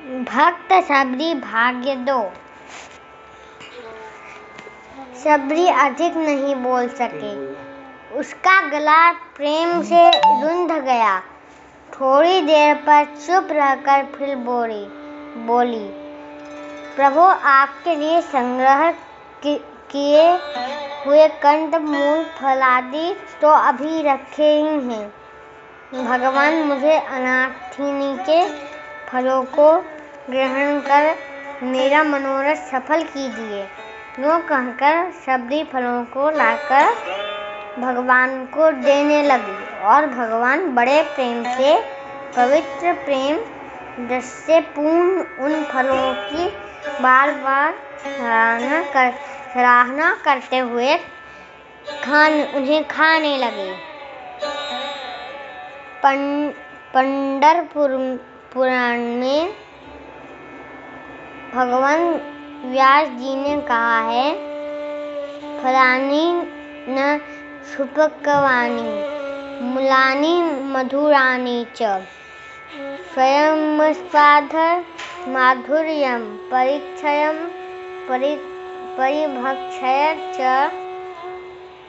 भक्त शबरी भाग्य दो। शबरी अधिक नहीं बोल सके। उसका गला प्रेम से रुंध गया। थोड़ी देर पर चुप रहकर फिर बोली, प्रभु, आपके लिए संग्रह किए हुए कंद मूल फलादि तो अभी रखे ही हैं। भगवान, मुझे अनाथिनी के फलों को ग्रहण कर मेरा मनोरथ सफल कीजिए। यूँ कहकर शबरी फलों को लाकर भगवान को देने लगी और भगवान बड़े प्रेम से, पवित्र प्रेम रस से पूर्ण उन फलों की बार बार सराहना करते हुए उन्हें खाने लगे। पंढरपुर पुराण में भगवान व्यास जी ने कहा है, फलानि न सुपक्वानि मूलानि मधुराणि च स्वयंस्वाद माधुर्यं परिक्षयं परिभक्षय च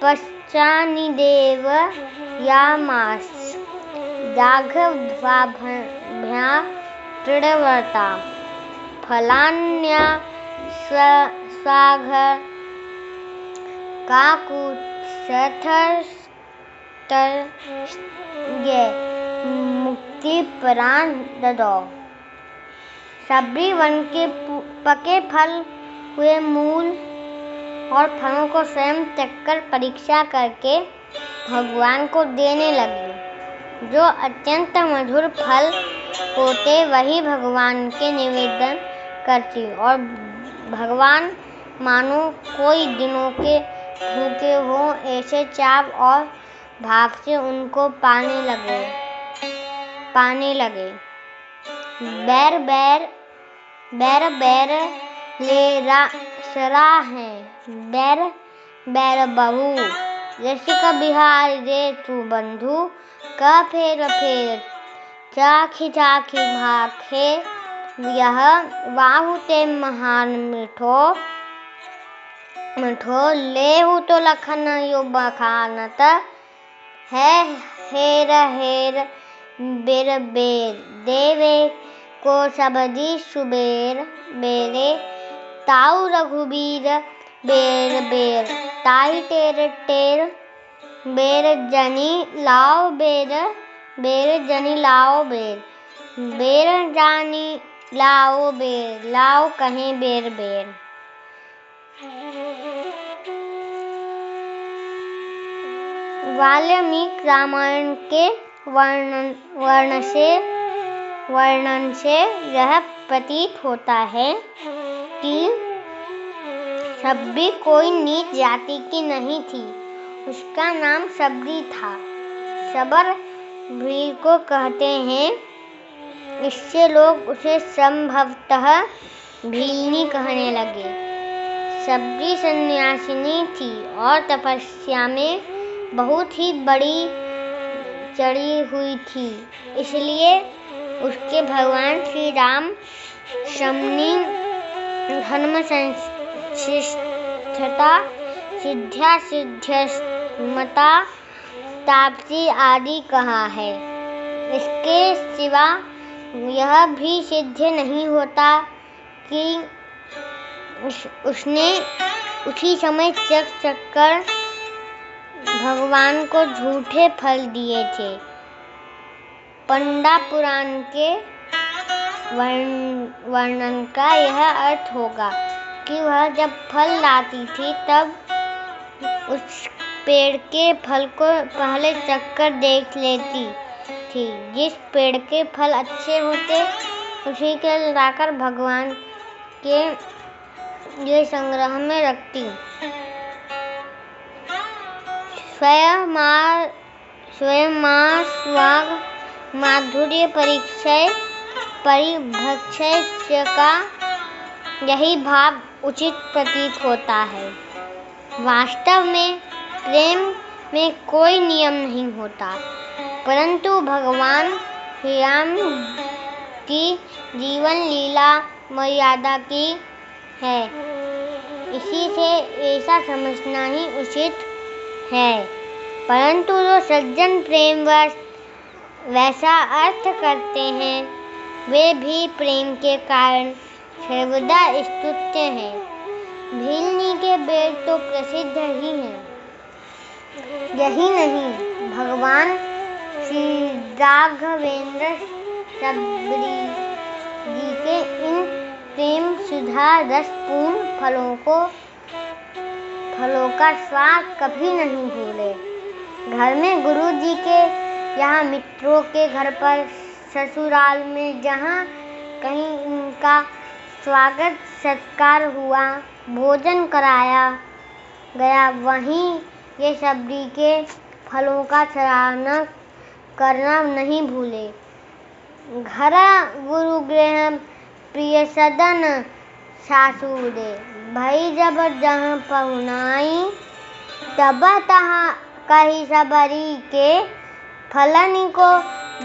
पश्चान्निदेव यामास दाघवाभ्या दृढव्रता फलान्या स्वाघ काकुत्स्थर्ये मुक्तिपरां ददौ। शबरी वन के पके फल हुए मूल और फलों को स्वयं चखकर परीक्षा करके भगवान को देने लगी। जो अत्यंत मधुर फल होते वही भगवान के निवेदन करती और भगवान मानो कोई दिनों के भूखे हों ऐसे चाव और भाव से उनको पाने लगे। बैर ले सरा है बैर बहु रसिक बिहार रे तू बंधु का फेर चाखी भाखे यह वाहु ते महान मिठो लेहु तो लखन यो बखानत है हेर बेर देवे को सबदी सुबेर बेरे ताऊ रघुबीर बेर ताई टेर बेर जनी लाओ बेर जनी लाओ बेर जानी लाओ बेर लाओ कहीं बेर वाल्मीकि रामायण के वर्णन से यह प्रतीत होता है कि शबरी कोई नीच जाति की नहीं थी। उसका नाम शबरी था। शबर भील को कहते हैं। इससे लोग उसे संभवतः भीलनी कहने लगे। शबरी सन्यासिनी थी और तपस्या में बहुत ही बड़ी चढ़ी हुई थी। इसलिए उसके भगवान श्री राम शमनी धर्म संशिष्टता सिद्ध्या सिद्ध्यमता तापसी आदि कहा है। इसके सिवा यह भी सिद्ध नहीं होता कि उसने उसी समय चख कर भगवान को झूठे फल दिए थे। पंडा पुराण के वर्णन का यह अर्थ होगा कि वह जब फल लाती थी तब उस पेड़ के फल को पहले चखकर देख लेती थी। जिस पेड़ के फल अच्छे होते उसी के लाकर भगवान के लिए संग्रह में रखती। स्वयं स्वाग माधुर्य परिभक्षय का यही भाव उचित प्रतीत होता है। वास्तव में प्रेम में कोई नियम नहीं होता, परंतु भगवान राम की जीवन लीला मर्यादा की है। इसी से ऐसा समझना ही उचित है। परंतु जो सज्जन प्रेमवश वैसा अर्थ करते हैं वे भी प्रेम के कारण सर्वदा स्तुत्य हैं। भीलनी के वेद तो प्रसिद्ध ही हैं। यही नहीं, भगवान श्री राघवेंद्र सबरी जी के इन प्रेम सुधा रसपूर्ण फलों का स्वाद कभी नहीं भूले। घर में गुरु जी के, यहाँ मित्रों के घर पर, ससुराल में जहाँ कहीं इनका स्वागत सत्कार हुआ, भोजन कराया गया, वहीं ये सबरी के फलों का सराहना करना नहीं भूले। घर गुरु गृह प्रिय सदन सासुरे, भई जब जहाँ पहुनाई, तब तहाँ कही सबरी के, फलनी को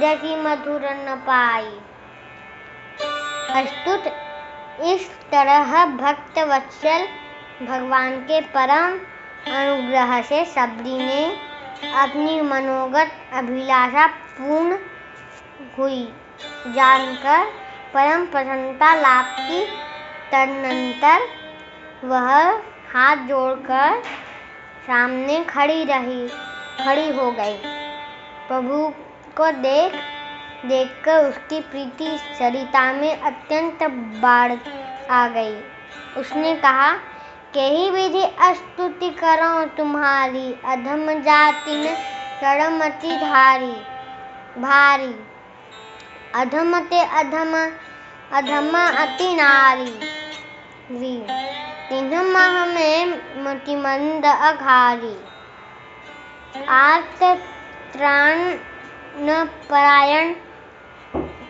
जैसी मधुर न पाई। अस्तुत इस तरह भक्त वत्सल भगवान के परम अनुग्रह से सबरी ने अपनी मनोगत अभिलाषा पूर्ण हुई जानकर परम प्रसन्नता लाभ की। तदनंतर वह हाथ जोड़कर सामने खड़ी हो गई। प्रभु को देखकर उसकी प्रीति सरिता में अत्यंत बाढ़ आ गई। उसने कहा, केही विधि स्तुति करो तुम्हारी, अधम जाति न शरणमति भारी, अधम ते अधम अति नारी, तिन्ह मह में मतिमंद अघारी, आर्त त्राण न परायण,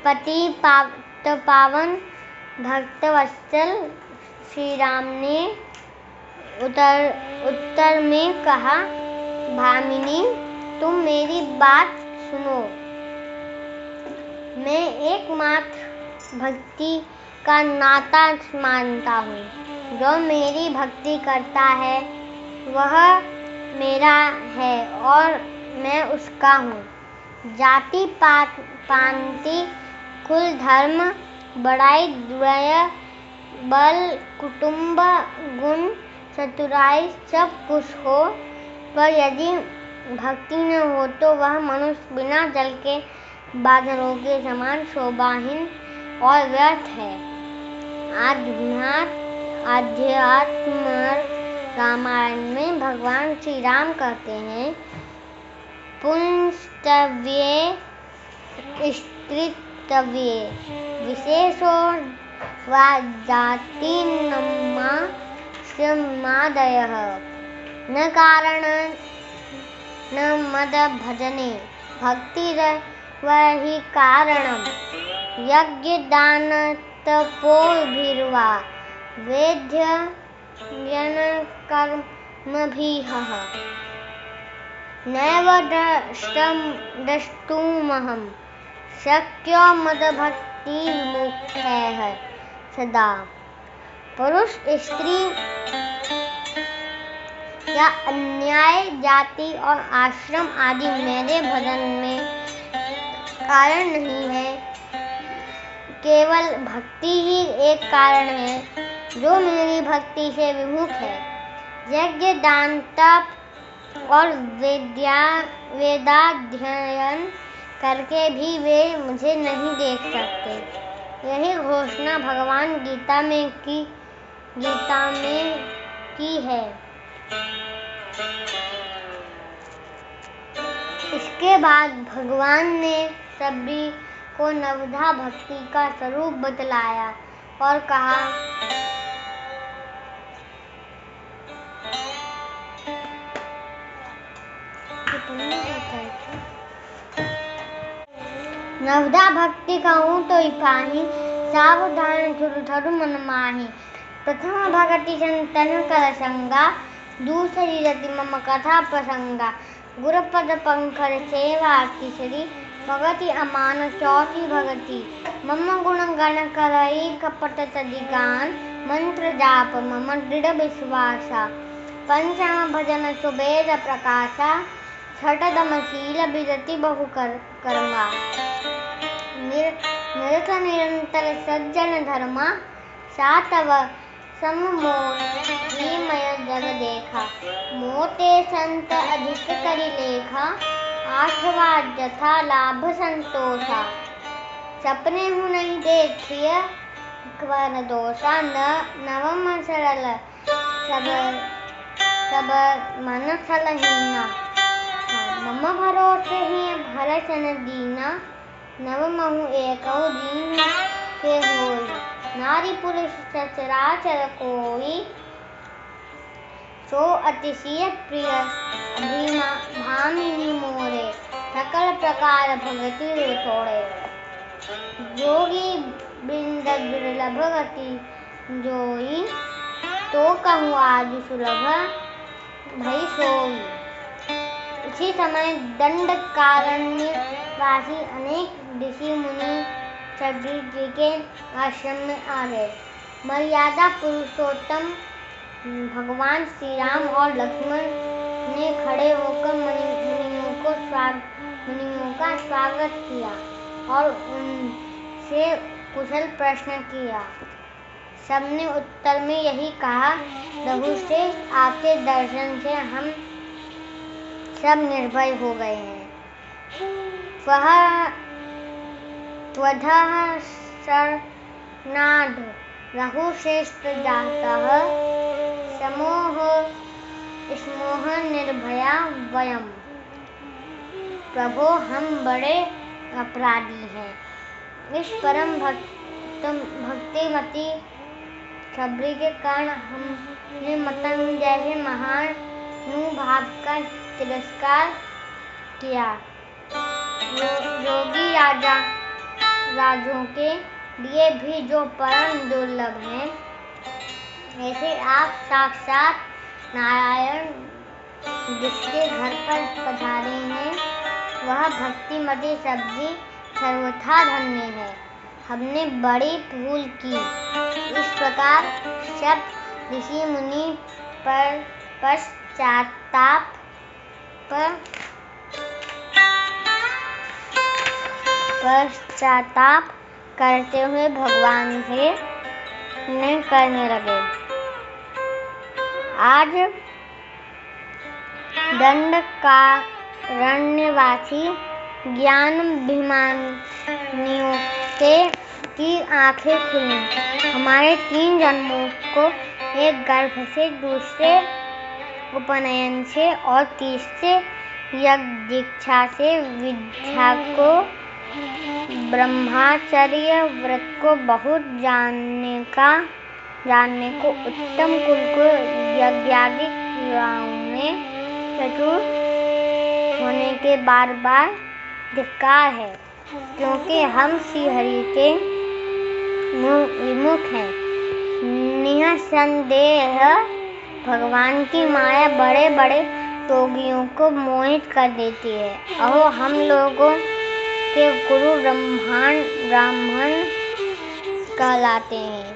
पति पावन भक्त वत्सल। श्री राम ने उत्तर में कहा, भामिनी तुम मेरी बात सुनो। मैं एकमात्र भक्ति का नाता मानता हूँ। जो मेरी भक्ति करता है वह मेरा है और मैं उसका हूँ। जाति पांति कुल धर्म बड़ाई दुर्य बल कुटुंब गुण चतुराई सब कुछ हो, पर यदि भक्ति न हो तो वह मनुष्य बिना जल के बादलों के समान शोभाहीन और व्यर्थ है। आध्यात्म रामायण में भगवान श्री राम कहते हैं, पुंस्तव्ये स्त्रीतव्ये विशेषो वा जाति नम्मा श्रमादयः, न कारण न मद भजने भक्तिरवहि कारणम्, यज्ञ दान तपोभिर्वा वेद्य यन कर्मभिः, नैव द्रष्टुमहं शक्यो मद्भक्तिमुख्यैः सदा। पुरुष स्त्री या अन्याय जाति और आश्रम आदि मेरे भजन में कारण नहीं है, केवल भक्ति ही एक कारण है जो मेरी भक्ति से विमुख है। यज्ञ दान तप और वेदाध्ययन करके भी वे मुझे नहीं देख सकते। यही घोषणा भगवान गीता में की है। इसके बाद भगवान ने सबरी को नवधा भक्ति का स्वरूप बतलाया और कहा, नवधा भक्ति कहूँ तो इपाही, सावधान धुरधरु मन माही। प्रथम भगति संतन कर संगा, दूसरी रति मम कथा प्रसंगा। गुरुपद पंकज सेवा किसरी, भगति अमान चौथी भगति मम गुण गण करई कपट तदिगान मंत्र जाप मम दृढ़ विश्वासा पंचम भजन सुबेद प्रकाशा छठदम शील विदति बहु कर्मा निरत निरंतर सज्जन धर्मा सातव सममोमय जग देखा मोते संत अधिक करि लेखा आठवा जथा लाभ संतोषा सपने हूँ नहीं देखिय कवन दोषा नवम सरल सब मन छलहीना मम भरोसे ही भरसन दीना नवमहु एकौ दीन के होई नारी पुरुष सचराचर कोई सो अतिशय प्रिय भामिनी मोरे सकल प्रकार भगति तोड़े जोगी वृंद दुर्लभ गति जोई तो कहूँ आज सुलभ भई सोई। इसी समय दंडकारण्यवासी अनेक ऋषि मुनि शबरी जी के आश्रम में आ गए। मर्यादा पुरुषोत्तम भगवान श्री राम और लक्ष्मण ने खड़े होकर मुनियों का स्वागत किया और उनसे कुशल प्रश्न किया। सबने उत्तर में यही कहा, रघुश्रेष्ठ आपके दर्शन से हम सब निर्भय हो गए हैं। वह त्वधः शरणाद रघुश्रेष्ठ जातः समोह स्मोह निर्भया वयम्। प्रभो हम बड़े अपराधी हैं। इस परम भक्तिमती शबरी के कारण हमने मतंग जैसे महान भाव का तिरस्कार किया। योगी राजों के लिए भी जो परम दुर्लभ हैं, ऐसे आप साक्षात नारायण जिसके घर पर पधारे हैं, वह भक्तिमती शबरी सर्वथा धन्य है। हमने बड़ी भूल की। इस प्रकार सब ऋषि मुनि पर पश्चाताप करते हुए भगवान से करने लगे। आज दंडकारण्यवासी ज्ञानाभिमानियों की आंखें खुली। हमारे 3 जन्मों को एक गर्भ से, दूसरे उपनयन से और तीसरे यज्ञ दीक्षा से विद्या को, ब्रह्मचर्य व्रत को बहुत जानने को उत्तम कुल को यज्ञादि क्रियाओं में चतुर होने के बार धिक्कार है, क्योंकि हम श्री हरि के विमुख हैं। निःसंदेह भगवान की माया बड़े बड़े योगियों को मोहित कर देती है। अहो हम लोगों के गुरु ब्राह्मण कहलाते हैं,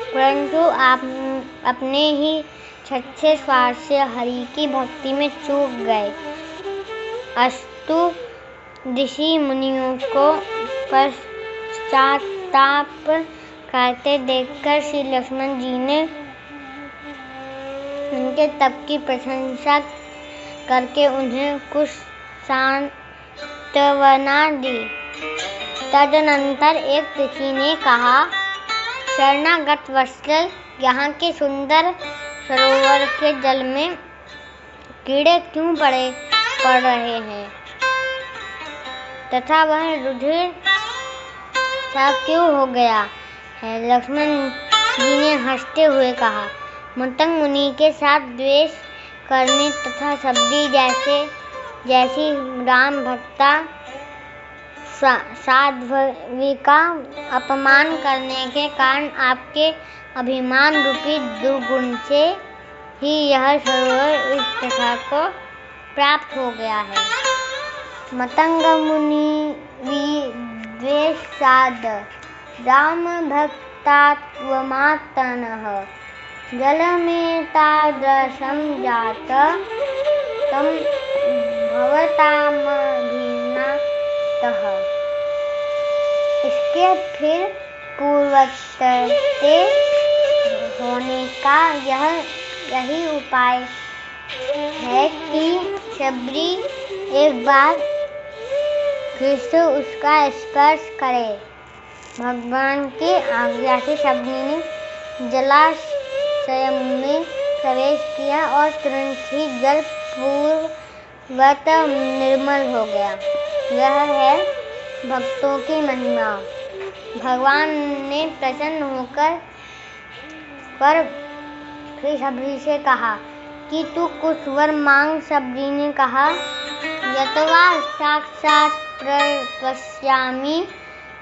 परंतु आप अपने ही सच्चे स्वार्थ से हरि की भक्ति में चूक गए। अस्तु ऋषि मुनियों को पश्चाताप करते देखकर श्री लक्ष्मण जी ने उनके तप की प्रशंसा करके उन्हें कुछ सांत्वना दी। तदनंतर एक ऋषि ने कहा, शरणागत वत्सल, यहाँ के सुंदर सरोवर के जल में कीड़े क्यों पड़ रहे हैं तथा वह रुधिर सा क्यों हो गया है? लक्ष्मण जी ने हंसते हुए कहा, मतंग मुनि के साथ द्वेष करने तथा शबरी जैसी राम भक्ता साध्वी का अपमान करने के कारण आपके अभिमान रूपी दुर्गुण से ही यह सरोवर इस प्रथा को प्राप्त हो गया है। मतंग मुनि विद्वेषाद राम भक्तात्वमात्मनः जलमेतादृशं जात तं भवतामभिनातः। इसके फिर पूर्ववर्ती होने का यही उपाय है कि शबरी एक बार फिर से उसका स्पर्श करे। भगवान की आज्ञा से शबरी ने जलाशय में प्रवेश किया और तुरंत ही जल पूर्ववत निर्मल हो गया। यह है भक्तों की महिमा। भगवान ने प्रसन्न होकर पर फिर शबरी से कहा कि तू कुछ वर मांग। शबरी ने कहा, यतवा साक्षात् पश्यामि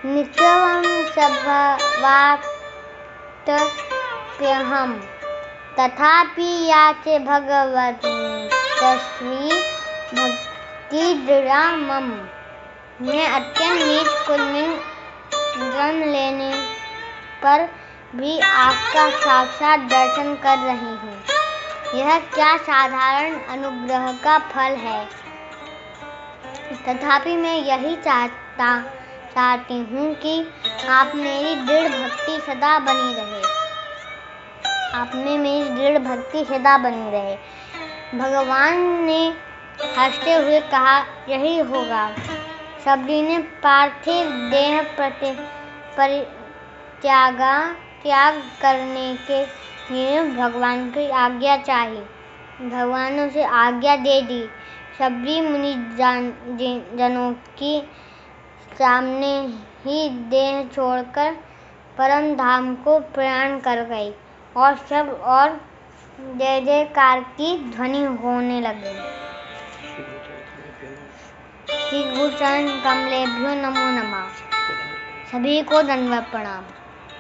नित्यं सभवाप्त्यहम् तथापि याचे भगवन्तस्वी भक्तिदृढ़ा मम। मैं अत्यंत नीच कुल में जन्म लेने पर भी आपका साक्षात दर्शन कर रही हूँ। यह क्या साधारण अनुग्रह का फल है। तथापि मैं यही चाहती हूँ कि आप मेरी दृढ़ भक्ति सदा बनी रहे। आप में मेरी दृढ़ भक्ति सदा बनी रहे। भगवान ने हंसते हुए कहा, यही होगा। शबरी ने पार्थिव देह त्याग करने के लिए भगवान की आज्ञा चाही। भगवान ने उसे आज्ञा दे दी। शबरी मुनि जनों की सामने ही देह छोड़कर परम धाम को प्रयाण कर गई और सब और जय जयकार की ध्वनि होने लगी। श्री गुरु चरण कमलेभ्यो नमो नमः। सभी को दंडवत प्रणाम।